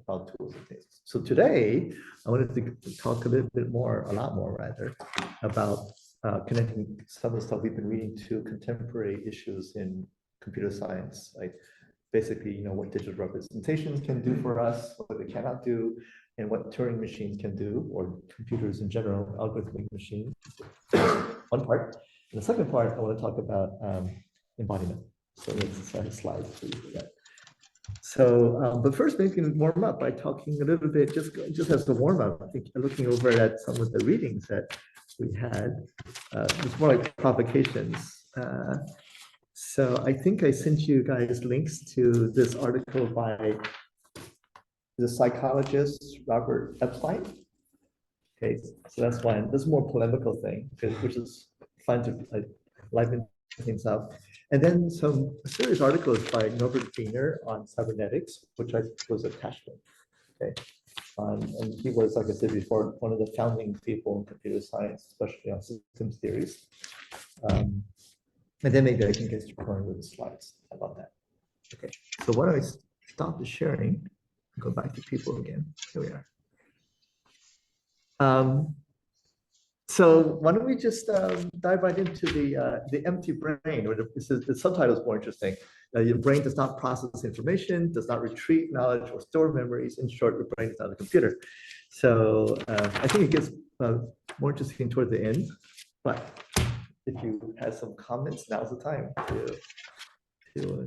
about tools and things. So today, I wanted to talk a lot more rather, about connecting some of the stuff we've been reading to contemporary issues in computer science, like basically, what digital representations can do for us, what they cannot do, and what Turing machines can do, or computers in general, algorithmic machines. One part. And the second part, I want to talk about embodiment. So let's set a slide for that. So, but first, maybe we can warm up by talking a little bit, just as a warm up. I think looking over at some of the readings that we had, it's more like provocations. So I think I sent you guys links to this article by the psychologist Robert Epstein. Okay, so that's one. This is a more polemical thing, which is fun to liven things up. And then a series of articles by Norbert Wiener on cybernetics, which I was attached to. Okay, and he was, like I said before, one of the founding people in computer science, especially on systems theories. And then maybe I can get going with the slides about that. Okay, so why don't I stop the sharing, go back to people again. Here we are. So why don't we just dive right into the empty brain, or the subtitle is more interesting. Your brain does not process information, does not retrieve knowledge or store memories. In short, your brain is not a computer. So I think it gets more interesting toward the end, but if you have some comments, now's the time to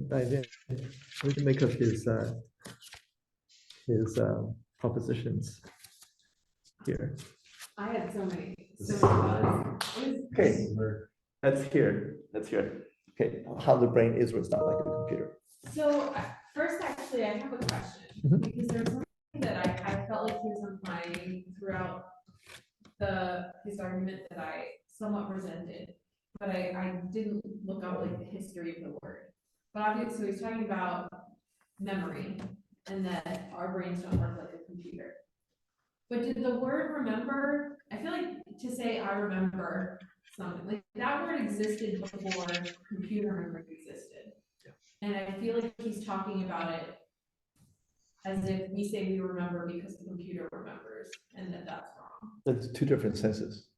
dive in. We can make up his propositions here. I had so many thoughts. Okay, that's here. Okay, how the brain is or is not like a computer. So first, actually, I have a question, because there's something that I felt like he was implying throughout his argument that I somewhat resented, but I didn't look up like the history of the word. But obviously, so he's talking about memory and that our brains don't work like a computer. But did the word remember, I feel like to say I remember something, like that word existed before computer memory existed. Yeah. And I feel like he's talking about it as if we say we remember because the computer remembers, and that's wrong. That's two different senses.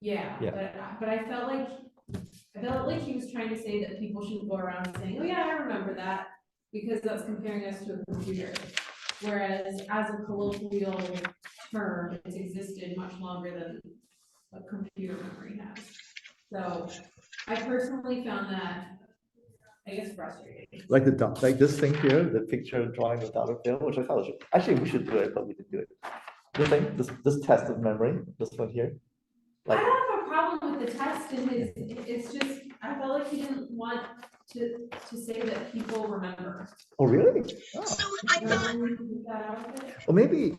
Yeah. But I felt like he was trying to say that people shouldn't go around saying, oh yeah, I remember that, because that's comparing us to a computer. Whereas as a colloquial term, it's existed much longer than a computer memory has. So I personally found that, I guess, frustrating. Like this thing here, the picture drawing the dollar bill, which I thought actually we should do it, but we didn't do it. The thing, this test of memory, this one here. Like, I don't have a problem with the test in his. It's just I felt like he didn't want to say that people remember. Oh really? Oh. So I thought. Well, maybe.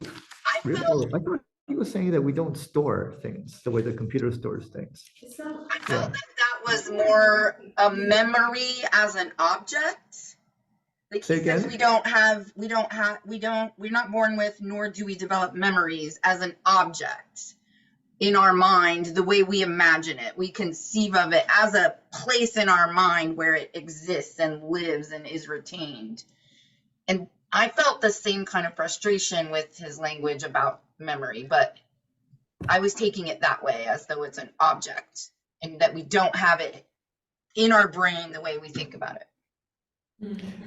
I thought he was saying that we don't store things the way the computer stores things. I felt that was more a memory as an object. Like he says, we're not born with, nor do we develop memories as an object in our mind, the way we imagine it. We conceive of it as a place in our mind where it exists and lives and is retained. And I felt the same kind of frustration with his language about memory, but I was taking it that way, as though it's an object and that we don't have it in our brain the way we think about it.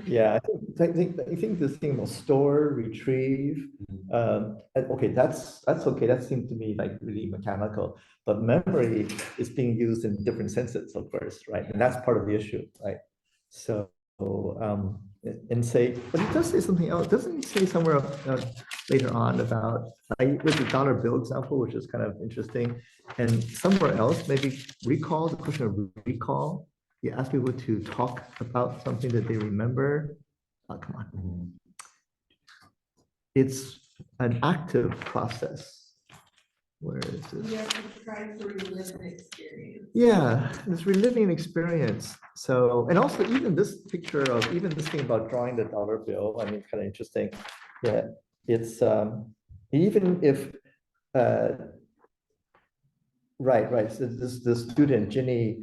Yeah, I think this thing will store, retrieve. Okay, that's okay. That seemed to me like really mechanical. But memory is being used in different senses, of course, right? And that's part of the issue, right? So, and say, but it does say something else. Doesn't he say somewhere later on about with the dollar bill example, which is kind of interesting, and somewhere else maybe recall, the question of recall. You ask people to talk about something that they remember. Oh, come on. It's an active process. Where is this? Yeah, it's trying to relive an experience. Yeah, it's reliving an experience. So, and also even this picture of even this thing about drawing the dollar bill, I mean, it's kind of interesting. Yeah, it's even if right. So this student, Ginny,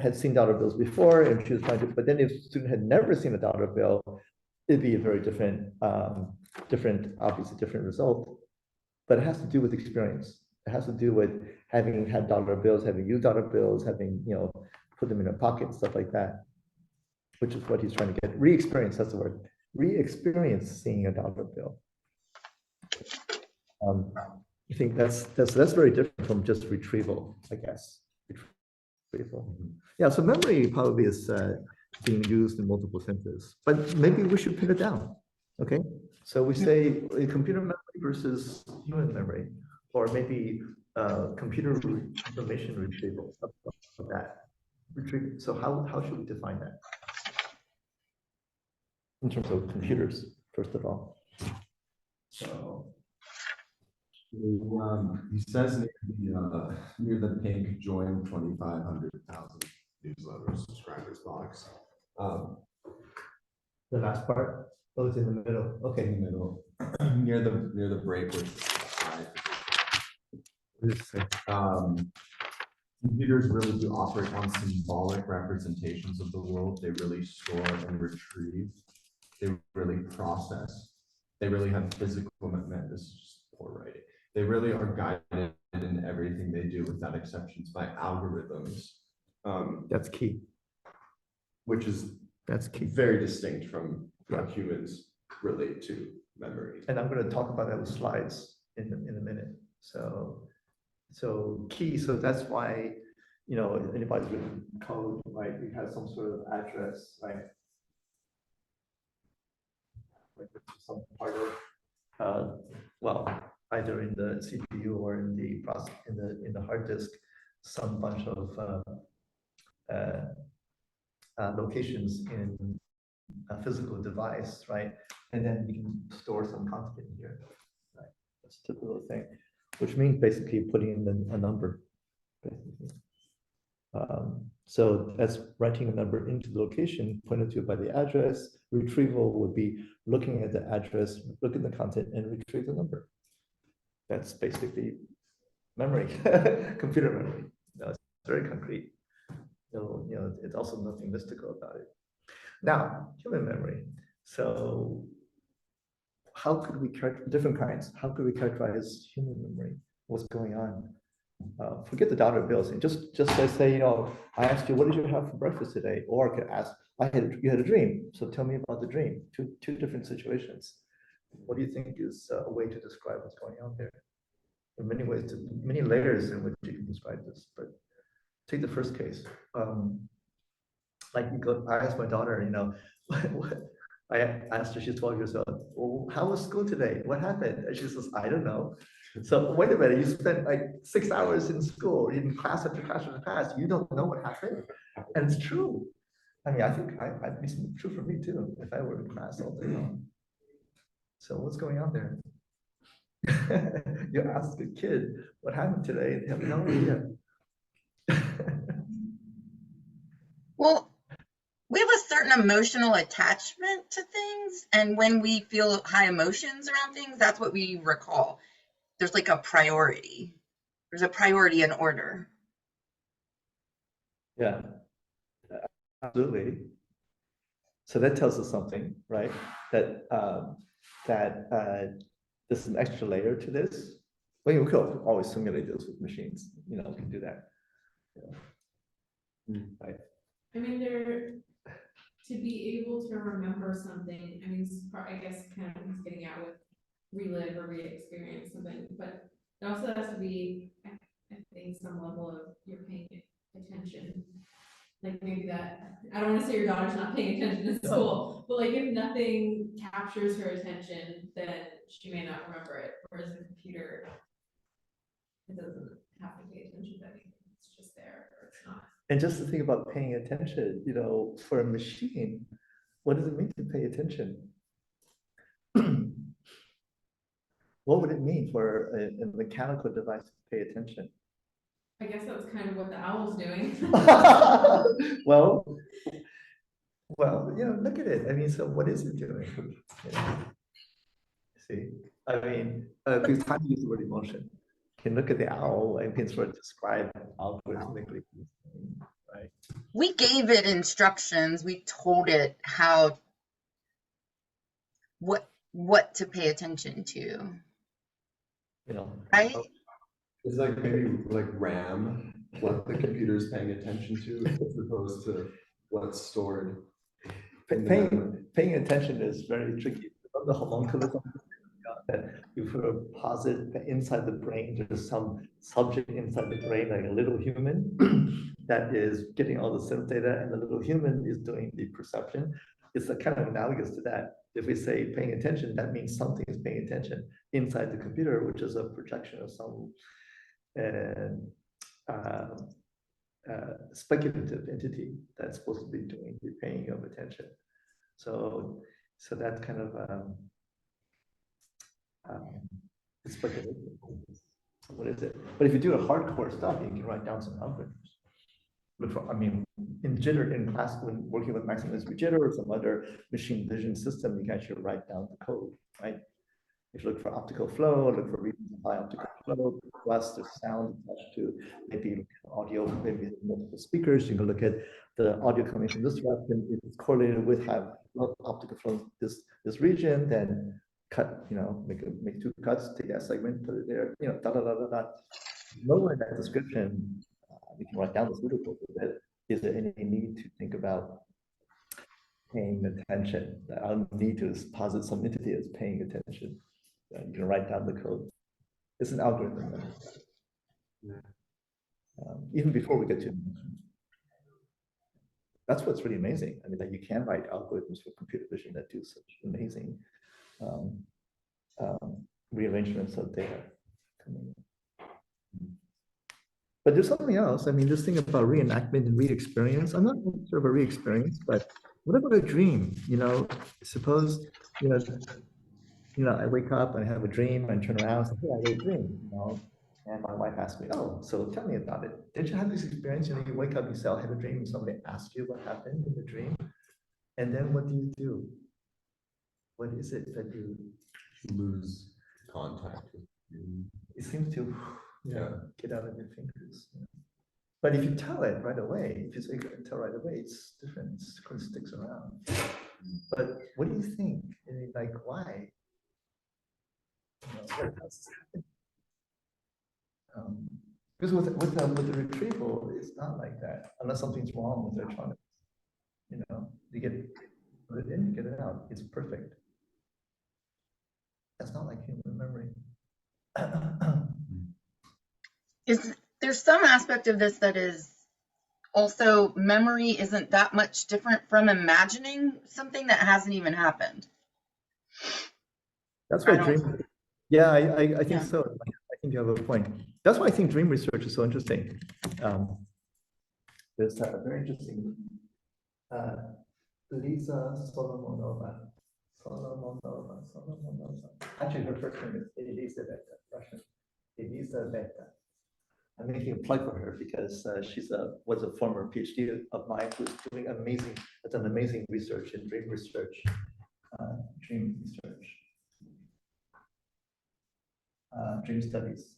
had seen dollar bills before, and she was trying to, but then if the student had never seen a dollar bill, it'd be a very obviously different result, but it has to do with experience. It has to do with having had dollar bills, having used dollar bills, having, put them in a pocket, stuff like that, which is what he's trying to get. Re-experience, that's the word. Re-experience seeing a dollar bill. I think that's very different from just retrieval, I guess. Retrieval. Yeah, so memory probably is being used in multiple senses, but maybe we should pin it down. Okay, so we say computer memory versus human memory, or maybe computer information retrieval, of that. Retrieval. So how should we define that in terms of computers, first of all? So he says near the pink join 2,500,000 newsletter subscribers box. The last part, oh, it's in the middle. Okay, In the middle, near the break, which computers really do operate on symbolic representations of the world. They really store and retrieve. They really process. They really have physical commitment. This is just poor writing. They really are guided in everything they do, without exceptions, by algorithms. That's key. That's key. Very distinct from how humans relate to memory. And I'm going to talk about that with slides in a minute. So key. So that's why, anybody's written code, right? You have some sort of address, right? Like some part of, well, either in the CPU or in the process in the hard disk, some bunch of locations in a physical device, right? And then you can store some content here, right? That's a typical thing, which means basically putting in a number, basically. So that's writing a number into the location pointed to by the address. Retrieval would be looking at the address, look at the content, and retrieve the number. That's basically memory, computer memory. It's very concrete. So, it's also nothing mystical about it. Now, human memory. So how could we characterize different kinds? How could we characterize human memory? What's going on? Forget the dollar bills and just say, I asked you, what did you have for breakfast today? Or I could ask, you had a dream. So tell me about the dream. Two different situations. What do you think is a way to describe what's going on there? There are many ways many layers in which you can describe this, but take the first case. I asked my daughter, I asked her, she's 12 years old, well, how was school today? What happened? And she says, I don't know. So wait a minute, you spent like 6 hours in school, in class after class after class, you don't know what happened? And it's true. I mean, I think I'd be true for me too, if I were in class all day long. So what's going on there? You ask a kid what happened today, they have no idea. Well, we have a certain emotional attachment to things, and when we feel high emotions around things, that's what we recall. There's like a priority. There's a priority in order. Yeah, absolutely. So that tells us something, right? That there's an extra layer to this. Well, you could always simulate this with machines. We can do that. Right. I mean, to be able to remember something, I mean, I guess kind of he's getting out with relive or re-experience something, but it also has to be, I think, some level of you're paying attention. Like maybe that, I don't want to say your daughter's not paying attention in school, but like if nothing captures her attention, then she may not remember it. Whereas the computer, it doesn't have to pay attention to anything. It's just there or it's not. And just to think about paying attention, for a machine, what does it mean to pay attention? What would it mean for a mechanical device to pay attention? I guess that's kind of what the owl's doing. Well, look at it. I mean, so what is it doing? See, I mean, because time use the word emotion. You can look at the owl and can sort of describe algorithmically, right? We gave it instructions. We told it how what to pay attention to, You know, right? It's like maybe like RAM, what the computer's paying attention to, as opposed to what's stored. paying attention is very tricky. The homunculus that you put a posit inside the brain, there's some subject inside the brain, like a little human, that is getting all the sense data, and the little human is doing the perception. It's a kind of analogous to that. If we say paying attention, that means something is paying attention inside the computer, which is a projection of some speculative entity that's supposed to be doing the paying of attention. So that kind of it's speculative. What is it? But if you do a hardcore stuff, you can write down some algorithms. But for, I mean, in jitter, in class, when working with maximum jitter or some other machine vision system, you can actually write down the code, right? If you look for optical flow, look for reasons by optical flow, plus the sound attached to maybe audio, maybe multiple speakers. You can look at the audio coming from this direction. If it's correlated with have optical flow this region, then cut, you know, make two cuts, take that segment, put it there, you know, da da da da da. Nowhere in that description, we can write down the pseudo code of it. Is there any need to think about paying attention? I don't need to posit some entity as paying attention. You can write down the code. It's an algorithm. Even before we get to that's what's really amazing. I mean, that you can write algorithms for computer vision that do such amazing rearrangements of data. But there's something else. I mean, this thing about reenactment and re-experience. I'm not sure of a re-experience, but what about a dream? You know, suppose I wake up and I have a dream and turn around and say, hey, I had a dream, you know, and my wife asked me, oh, so tell me about it. Did you have this experience? You know, you wake up, you say, I had a dream, and somebody asks you what happened in the dream. And then what do? What is it that you lose contact with? It seems to get out of your fingers. You know? But if you tell it right away, if you say tell right away, it's different. It kind of sticks around. But what do you think? I mean, like, why? Because with the retrieval, it's not like that unless something's wrong with electronics. You know, you put it in, you get it out. It's perfect. That's not like human memory. There's some aspect of this that is also memory isn't that much different from imagining something that hasn't even happened. That's why dream. Yeah, I think so. I think you have a point. That's why I think dream research is so interesting. There's a very interesting Lisa Solomonova. Actually, her first name is Elizabeth, Russian. Elizabeth. I'm making a plug for her because she's was a former PhD of mine who's doing amazing research in dream research, dream studies,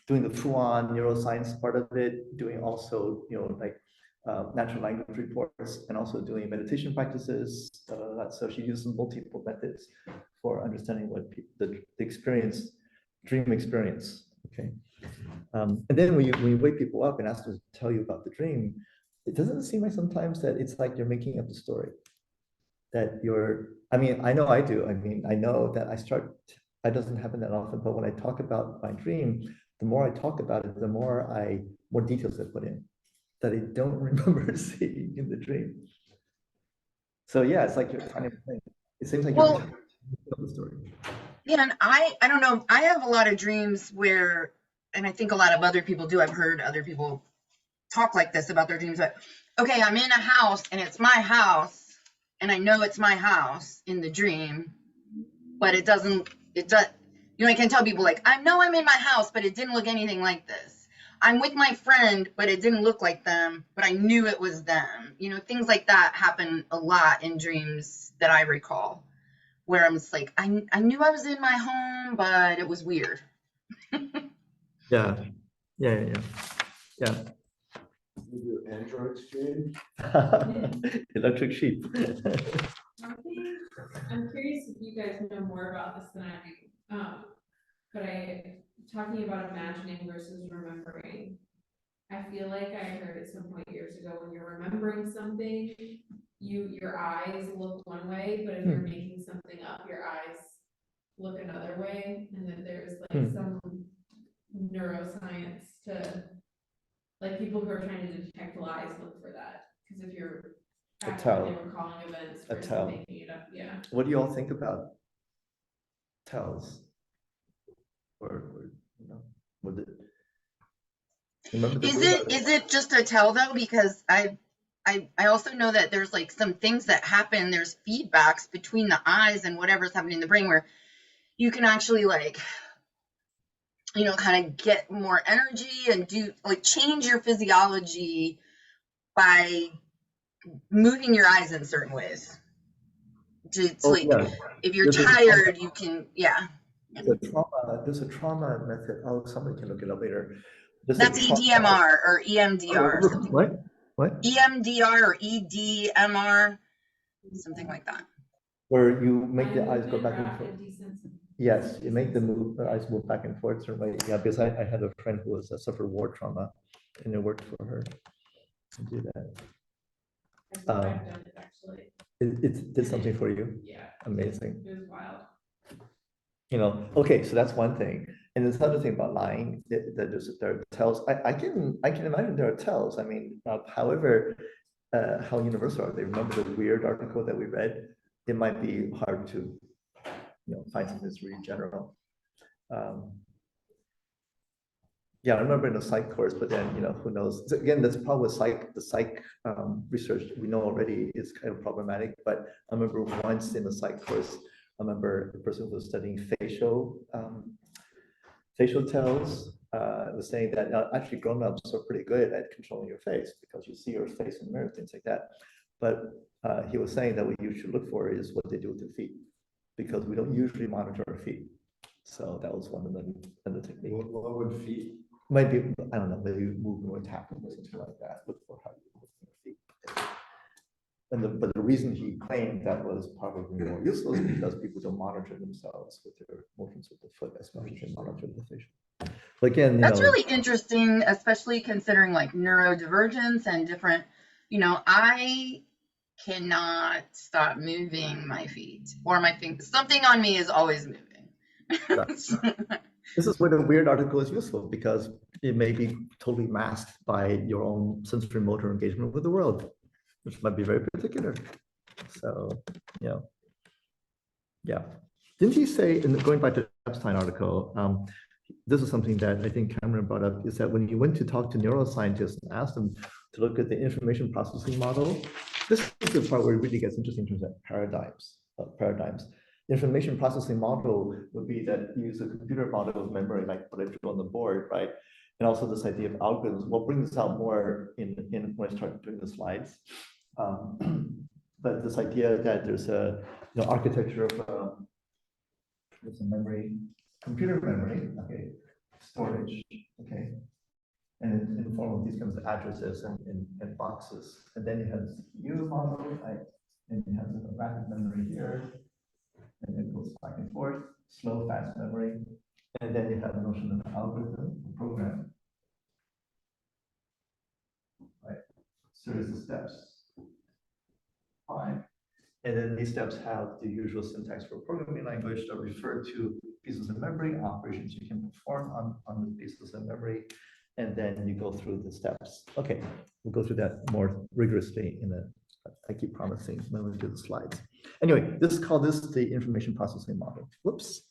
doing the full-on neuroscience part of it, doing also, like natural language reports, and also doing meditation practices. So she uses multiple methods for understanding what the experience, dream experience. Okay, and then when you wake people up and ask them to tell you about the dream, it doesn't seem like sometimes that it's like you're making up the story. That I mean, I know I do. I mean, I know that it doesn't happen that often, but when I talk about my dream, the more I talk about it, the more details I put in that I don't remember seeing in the dream. So yeah, it's like you're kind of playing. It seems like you're telling the story. Yeah, and I don't know. I have a lot of dreams where, and I think a lot of other people do. I've heard other people talk like this about their dreams. But okay, I'm in a house and it's my house, and I know it's my house in the dream, but it does, I can tell people like, I know I'm in my house, but it didn't look anything like this. I'm with my friend, but it didn't look like them, but I knew it was them. Things like that happen a lot in dreams that I recall, where I'm just like, I knew I was in my home, but it was weird. Yeah. We do Android exchange. Electric sheep. One thing, I'm curious if you guys know more about this than I do. But talking about imagining versus remembering. I feel like I heard at some point years ago, when you're remembering something, your eyes look one way, but if you're making something up, your eyes look another way. And then there's like some neuroscience to, like, people who are trying to detect lies look for that. Because if you're accurately recalling events versus making it up, yeah. What do you all think about tells? Or you know, would it? Is it just a tell though? Because I also know that there's like some things that happen, there's feedbacks between the eyes and whatever's happening in the brain where you can actually like, you know, kind of get more energy and do like change your physiology by moving your eyes in certain ways. It's like, if you're tired, you can, There's a trauma method. Oh, somebody can look it up later. That's EDMR or EMDR. What? EMDR or EDMR, something like that. Where you make the eyes go back and forth. Yes, you make the eyes move back and forth. Certainly, yeah. Because I had a friend who was suffered war trauma, and it worked for her to do that. I've done it actually. It did something for you. Yeah. Amazing. It was wild. You know, okay, so that's one thing. And this other thing about lying, that there are tells. I can imagine there are tells. I mean, however, how universal are they? Remember the weird article that we read? It might be hard to, you know, find something that's really general. Yeah, I remember in the psych course, but then, you know, who knows? So again, that's the problem with the psych research we know already is kind of problematic. But I remember once in the psych course, I remember the person who was studying facial tells was saying that actually grown-ups are pretty good at controlling your face because you see your face in the mirror, things like that. But he was saying that what you should look for is what they do with their feet, because we don't usually monitor our feet. So that was one of the techniques. What would feet? Might be, I don't know, maybe moving or tapping or something like that. Look for how you move your feet. But the reason he claimed that was probably more useful is because people don't monitor themselves with their motions with the foot as much as they monitor the facial. But again, that's really interesting, especially considering like neurodivergence and different, you know, I cannot stop moving my feet or my fingers. Something on me is always moving. This is where the weird article is useful, because it may be totally masked by your own sensory motor engagement with the world, which might be very particular. So, you know, yeah. Didn't he say, and going back to the Epstein article, this is something that I think Cameron brought up, is that when you went to talk to neuroscientists and asked them to look at the information processing model, this is the part where it really gets interesting in terms of paradigms. The information processing model would be that you use a computer model of memory, like what I drew on the board, right? And also this idea of algorithms. We'll bring this out more in when I start doing the slides. But this idea that there's a architecture of there's a memory, computer memory, okay, storage, okay, and in the form of these kinds of addresses and boxes. And then you have the CPU model, right? And you have the rapid memory here, and it goes back and forth, slow, fast memory. And then you have the notion of algorithm, program, right? Series of steps. Fine. And then these steps have the usual syntax for programming language that refer to pieces of memory, operations you can perform on the pieces of memory. And then you go through the steps. Okay, we'll go through that more rigorously I keep promising when we do the slides. Anyway, call this the information processing model. Whoops.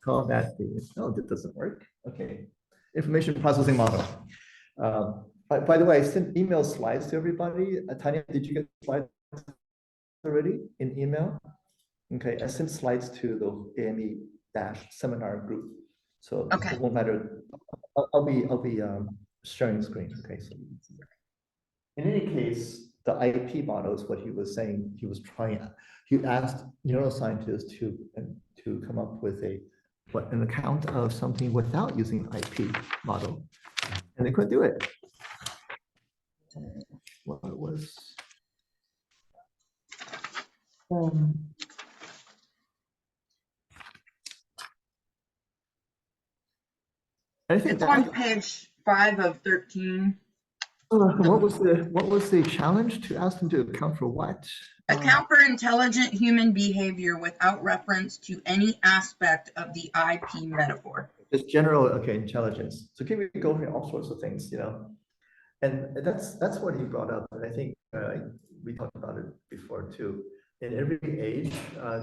Call that that doesn't work. Okay. Information processing model. By the way, I sent email slides to everybody. Tanya, did you get slides already in email? Okay, I sent slides to the AME-seminar group. So it won't matter. I'll be sharing the screen. Okay, so you can see that. In any case, the IP model is what he was saying. He asked neuroscientists to come up with an account of something without using IP model, and they couldn't do it. it was. I think It's on page 5 of 13. what was the challenge to ask them to account for what? Account for intelligent human behavior without reference to any aspect of the IP metaphor. Just general, okay, intelligence. So can we go over all sorts of things, you know? And that's what he brought up. And I think we talked about it before too. In every age,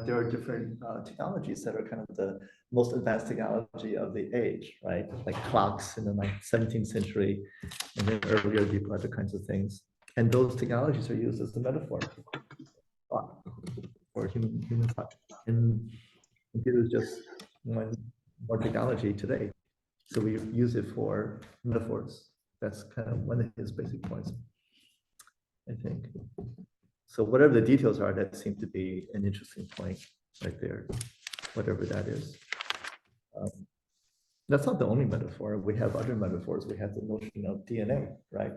there are different technologies that are kind of the most advanced technology of the age, right? Like clocks in the 17th century, and then earlier, the other kinds of things. And those technologies are used as a metaphor for human thought. And computers just one more technology today. So we use it for metaphors. That's kind of one of his basic points, I think. So whatever the details are, that seemed to be an interesting point right there, whatever that is. That's not the only metaphor. We have other metaphors. We have the notion of DNA, right?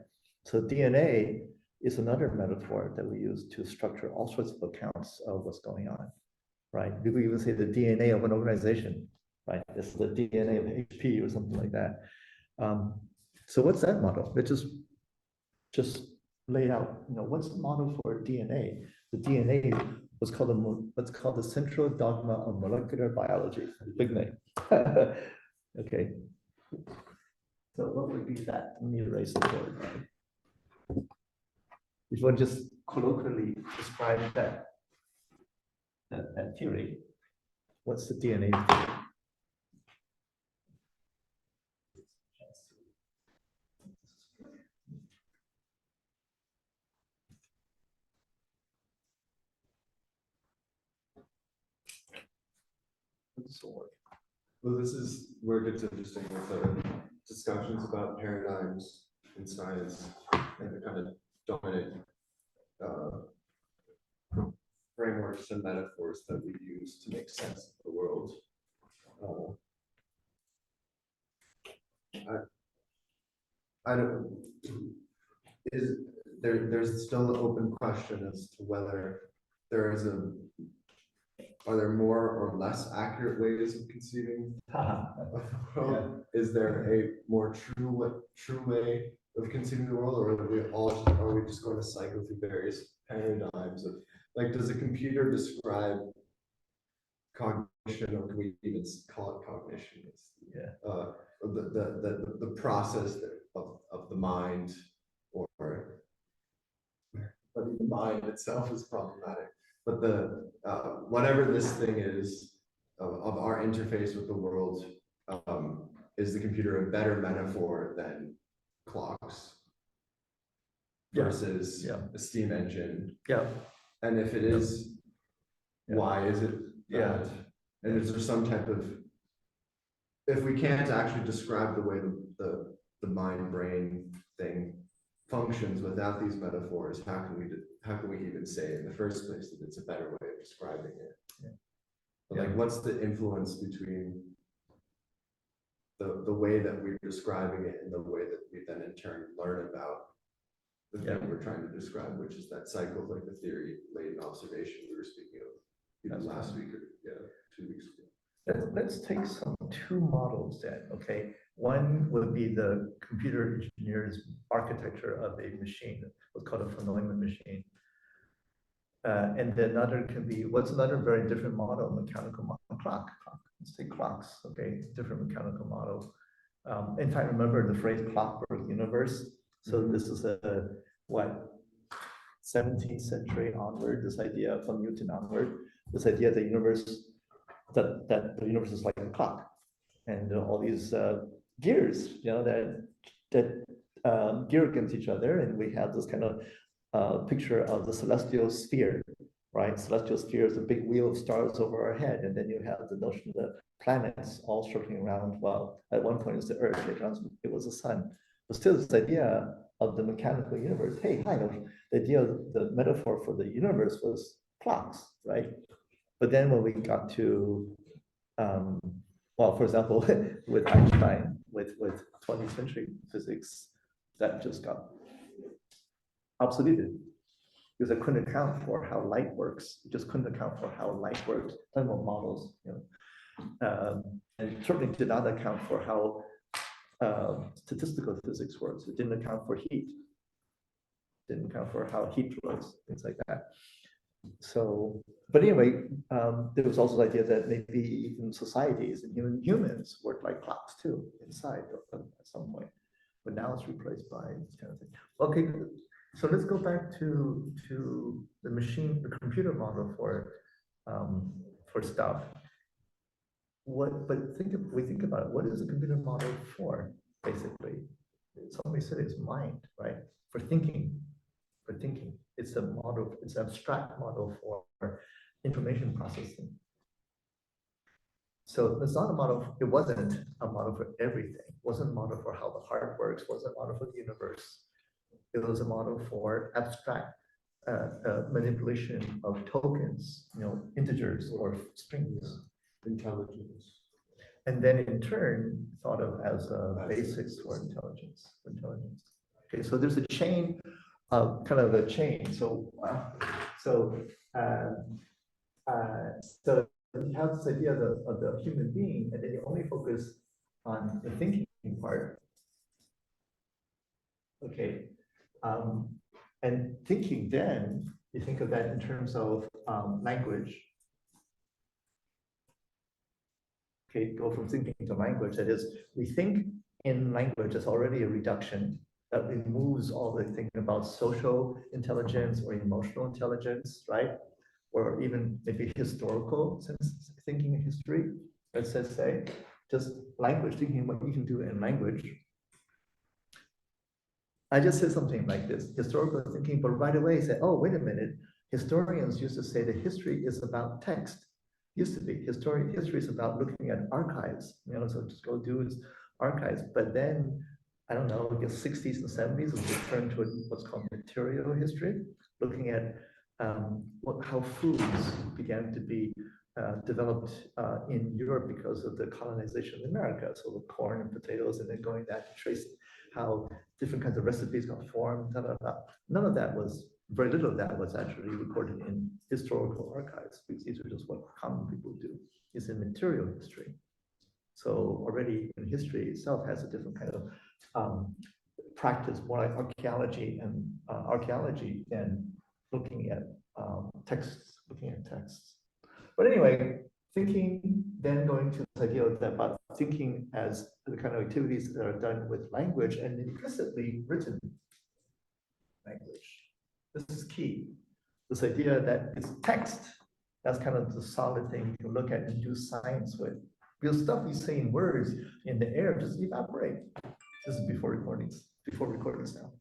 So DNA is another metaphor that we use to structure all sorts of accounts of what's going on, right? We could even say the DNA of an organization, right? This is the DNA of HP or something like that. So what's that model? It just laid out, you know, what's the model for DNA? The DNA was called what's called the central dogma of molecular biology. Big name. Okay. So what would be that? Let me erase the word. If one just colloquially describe that theory, what's the DNA theory? Well, this is where it gets interesting with the discussions about paradigms in science and the kind of dominant frameworks and metaphors that we use to make sense of the world. I don't. There's still an open question as to whether are there more or less accurate ways of conceiving of the world? Yeah. Is there a more true way of conceiving the world, or are we just going to cycle through various paradigms of, like, does a computer describe cognition, or can we even call it cognition? Yeah. The process of the mind, or but the mind itself is problematic. But the whatever this thing is of our interface with the world, is the computer a better metaphor than clocks versus a steam engine? Yeah. And if it is, why is it that? And is there some type of, if we can't actually describe the way the mind-brain thing functions without these metaphors, how can we even say in the first place that it's a better way of describing it? Yeah. But like, what's the influence between the way that we're describing it and the way that we then in turn learn about the thing we're trying to describe, which is that cycle, like the theory latent observation we were speaking of last week or 2 weeks ago. Let's take two models then, okay? One would be the computer engineer's architecture of a machine, what's called a von Neumann machine. And then another can be, what's another very different model, mechanical model, clock. Let's say clocks, okay, different mechanical model. In fact, remember the phrase clockwork universe. So this is a, 17th century onward, this idea from Newton onward, this idea that the universe is like a clock. And all these gears, you know, that gear against each other, and we have this kind of picture of the celestial sphere, right? Celestial sphere is a big wheel of stars over our head, and then you have the notion of the planets all circling around. Well, at one point it's the Earth, later on it was the sun, but still this idea of the mechanical universe. Hey, kind of the idea of the metaphor for the universe was clocks, right? But then when we got to well, for example, with Einstein, with 20th century physics, that just got obsoleted because I couldn't account for how light works. It just couldn't account for how light works. Talking about models, and it certainly did not account for how statistical physics works. It didn't account for heat. Didn't account for how heat flows, things like that. So, but anyway, there was also the idea that maybe even societies and humans work like clocks too inside at some point. But now it's replaced by this kind of thing. Okay, so let's go back to the computer model for stuff. But we think about it. What is a computer model for? Basically, somebody said it's mind, right? For thinking. It's a model, it's an abstract model for information processing. So it's not a model, it wasn't a model for everything. It wasn't a model for how the heart works, wasn't a model for the universe. It was a model for abstract manipulation of tokens, integers or strings. Intelligence. And then in turn, thought of as a basics for intelligence. Okay, so there's a chain, kind of a chain. So you have this idea of the human being, and then you only focus on the thinking part. Okay, and thinking, then you think of that in terms of language. Okay, go from thinking to language. That is, we think in language as already a reduction that removes all the thinking about social intelligence or emotional intelligence, right? Or even maybe historical sense, thinking in history. Let's say just language, thinking what you can do in language. I just said something like this, historical thinking, but right away say, oh, wait a minute. Historians used to say that history is about text. Used to be history is about looking at archives, so just go do is archives. But then, I don't know, I guess 60s and 70s, we turned to what's called material history, looking at how foods began to be developed in Europe because of the colonization of America. So the corn and potatoes, and then going back to tracing how different kinds of recipes got formed. None of that was, very little of that was actually recorded in historical archives, because these are just what common people do. It's in material history. So already in history itself has a different kind of practice, more like archaeology than looking at texts, But anyway, thinking, then going to this idea about thinking as the kind of activities that are done with language and implicitly written language. This is key. This idea that it's text, that's kind of the solid thing you can look at and do science with. Because stuff you say in words in the air just evaporate. This is before recordings now.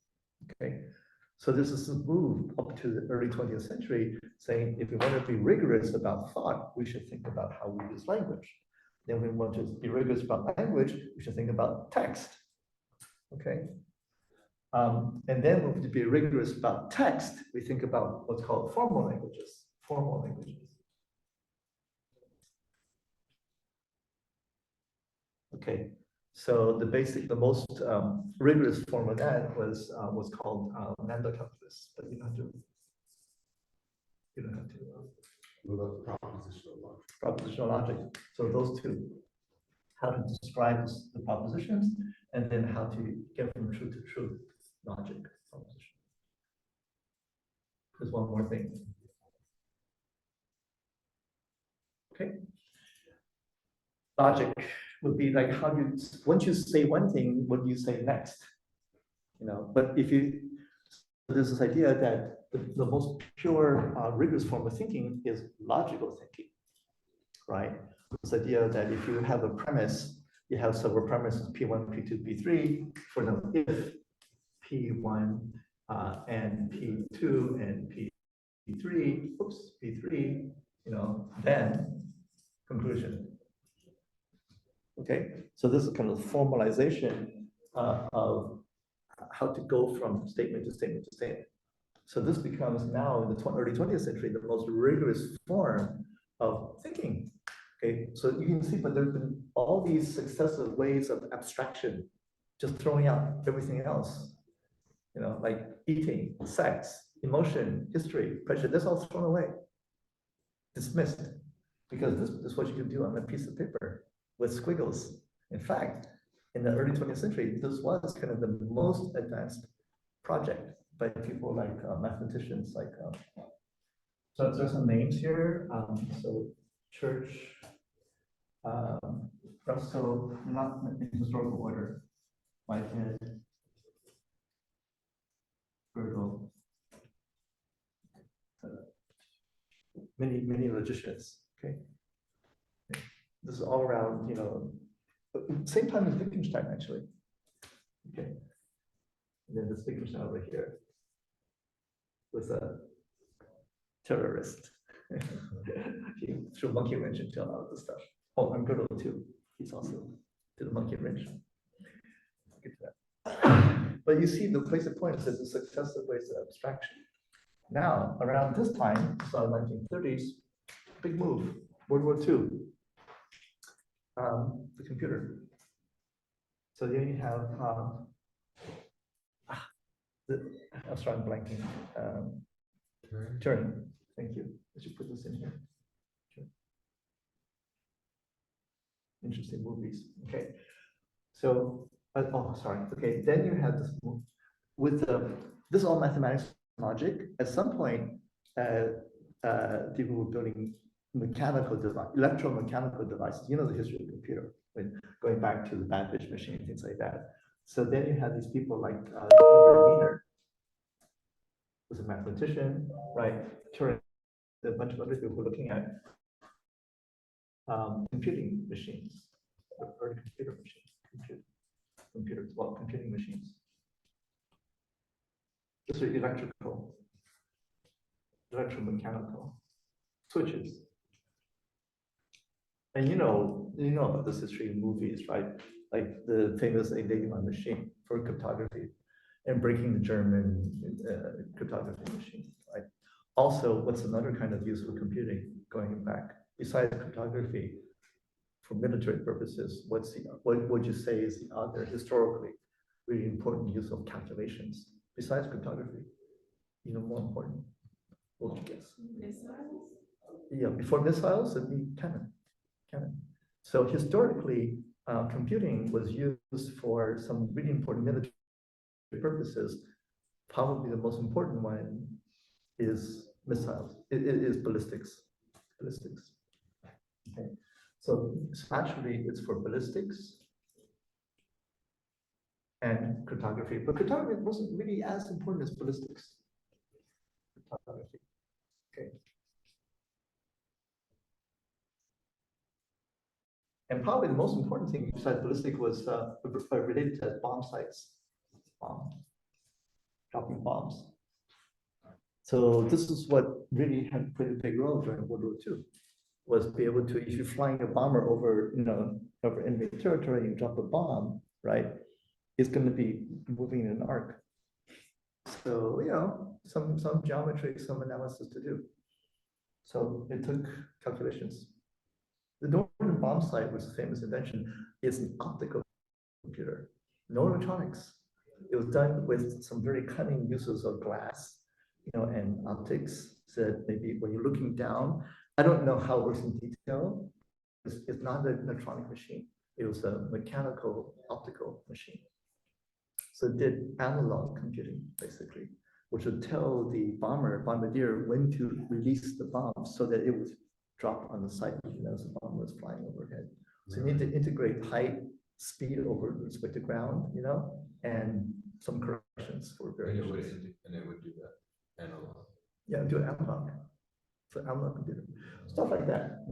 Okay. So this is a move up to the early 20th century, saying if we want to be rigorous about thought, we should think about how we use language. Then we want to be rigorous about language, we should think about text. Okay. And then when we be rigorous about text, we think about what's called formal languages. Okay. So the most rigorous form of that was called lambda calculus, but you don't have to. Propositional logic. So those two, how to describe the propositions, and then how to get from truth to truth logic proposition. There's one more thing. Okay. Logic would be like once you say one thing, what do you say next? But if there's this idea that the most pure, rigorous form of thinking is logical thinking, right? This idea that if you have a premise, you have several premises, P1, P2, P3, for example, if P1 and P2 and P3, P3, then conclusion. Okay, so this is kind of formalization of how to go from statement to statement to statement. So this becomes now in the early 20th century the most rigorous form of thinking. Okay, so you can see, but there's been all these successive ways of abstraction, just throwing out everything else. you know, like eating, sex, emotion, history, pressure, that's all thrown away, dismissed, because this is what you can do on a piece of paper with squiggles. In fact, in the early 20th century, this was kind of the most advanced project by people like mathematicians, like, so there's some names here. So Church, Russell, not in historical order, Whitehead, Virgil, many logicians, okay? This is all around, you know, same time as Wittgenstein, actually. Okay. And then this Wittgenstein over here was a terrorist. He threw a monkey wrench into a lot of the stuff. Oh, and Gödel too. He's also did a monkey wrench. Get to that. But you see, the place it points is the successive ways of abstraction. Now, around this time, so 1930s, big move, World War II, the computer. So here you have I'm sorry, I'm blanking. Turing. Thank you. I should put this in here. Sure. Interesting movies. Okay. So, oh, sorry. Okay. Then you have this with this is all mathematics logic. At some point, people were building mechanical device, electromechanical devices. You know the history of the computer, when going back to the Babbage machine, things like that. So then you have these people like Wiener, was a mathematician, right? Turing, a bunch of other people were looking at computing machines, or computer machines, computing machines. These are electromechanical switches. And you know about this history in movies, right? Like the famous Enigma machine for cryptography and breaking the German cryptography machine, right? Also, what's another kind of use for computing going back besides cryptography for military purposes? What would you say is the other historically really important use of calculations besides cryptography? You know, more important. What would you guess? Missiles? Yeah, before missiles, it'd be cannon. So historically, computing was used for some really important military purposes. Probably the most important one is missiles. It is ballistics. Okay. So actually, it's for ballistics and cryptography. But cryptography wasn't really as important as ballistics. Cryptography. Okay. And probably the most important thing besides ballistic was related to bomb sites, dropping bombs. So this is what really had played a big role during World War II, was be able to, if you're flying a bomber over, over enemy territory, you drop a bomb, right? It's going to be moving in an arc. So, some geometry, some analysis to do. So it took calculations. The Northern bomb sight, which is a famous invention, is an optical computer, no electronics. It was done with some very cunning uses of glass, and optics. So that maybe when you're looking down, I don't know how it works in detail. It's not an electronic machine. It was a mechanical optical machine. So it did analog computing, basically, which would tell the bombardier when to release the bomb so that it would drop on the site as the bomb was flying overhead. So you need to integrate height, speed over respect to ground, and some corrections for variations. And it would do that analog. Yeah, do it analog. So analog computer, stuff like that.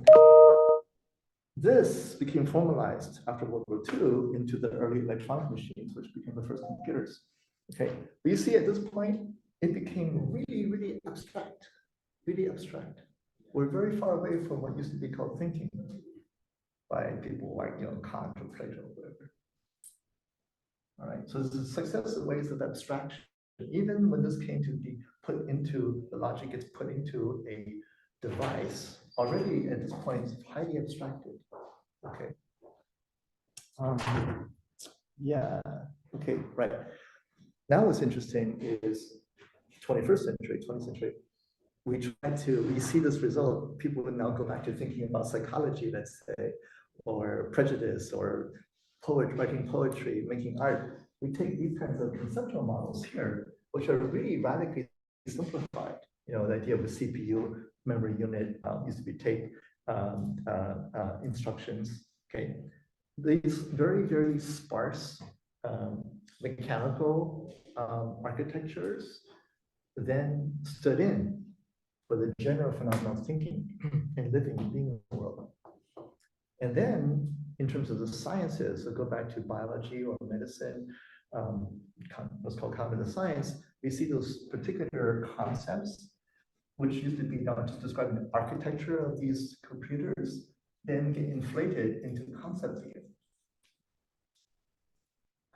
This became formalized after World War II into the early electronic machines, which became the first computers. Okay, but you see at this point, it became really, really abstract, really abstract. We're very far away from what used to be called thinking by people like, Kant or Plato or whatever. All right, so this is successive ways of abstraction. Even when this came to be put into, the logic gets put into a device, already at this point, it's highly abstracted. Okay. Yeah, okay, right. Now what's interesting is 21st century, 20th century, we see this result, people would now go back to thinking about psychology, let's say, or prejudice, or writing poetry, making art. We take these kinds of conceptual models here, which are really radically simplified. You know, the idea of a CPU memory unit used to be take instructions, okay? These very, very sparse mechanical architectures then stood in for the general phenomenon of thinking and living and being in the world. And then, in terms of the sciences, so go back to biology or medicine, what's called cognitive science, we see those particular concepts, which used to be now just describing the architecture of these computers, then get inflated into concepts again.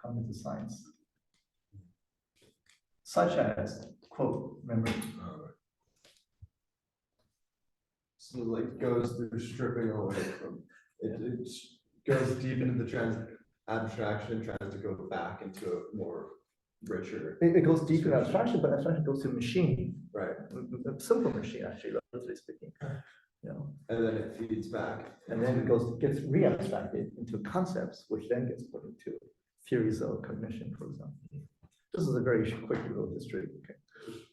Cognitive science. Such as, quote, memory. So like goes through stripping away from it goes deep into the abstraction, trying to go back into a more richer. It goes deep in abstraction, but abstraction goes to machine. Right. A simple machine, actually, relatively speaking. You know. And then it feeds back. And then it gets re-abstracted into concepts, which then gets put into theories of cognition, for example. This is a very quick little history. Okay.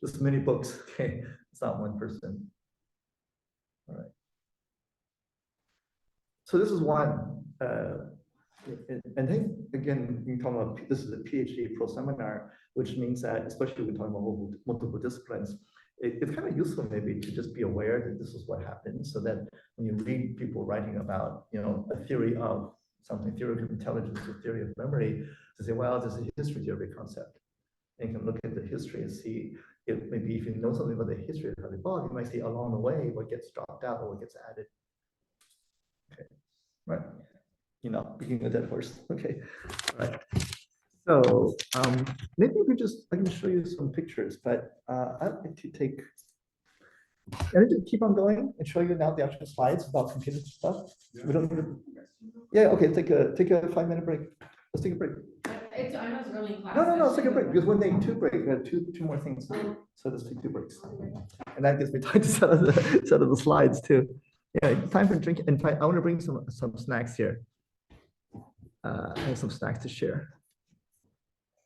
There's many books. Okay. It's not one person. All right. So this is one. And then again, you can talk about this is a PhD proseminar, which means that, especially when talking about multiple disciplines, it's kind of useful maybe to just be aware that this is what happens, so that when you read people writing about, you know, a theory of something, theory of intelligence or theory of memory, to say, well, there's a history of every concept. And you can look at the history and see if maybe if you know something about the history of how they evolved, you might see along the way what gets dropped out or what gets added. Okay, right. You know, beginning of that horse. Okay, all right. So maybe we I can show you some pictures, but I'd like to take, and to keep on going and show you now the actual slides about computer stuff. Yeah. We don't need to, yeah, okay, take a 5-minute break. Let's take a break. I know it's early in class. No, let's take a break, because one day 2 breaks, we have two more things. So let's take 2 breaks. And that gives me time to set up the slides too. Yeah, time for drinking. In fact, I want to bring some snacks here. I have some snacks to share.